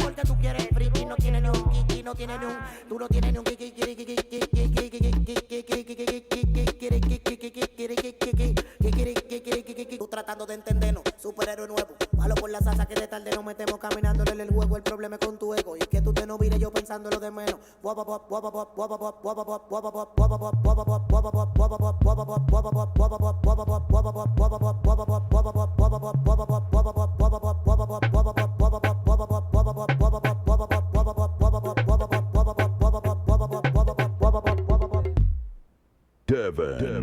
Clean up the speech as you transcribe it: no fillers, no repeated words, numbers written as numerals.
porque tú quieres friki. No tiene ni un kiki, no tiene ni un. Tú no tienes ni un kiki. Tú tratando de entendernos, superhéroe nuevo. Malo por la salsa que de tarde nos metemos caminándole en el juego. El problema es con tu ego. Y es que tú te no vires yo pensando en lo de menos. Devin.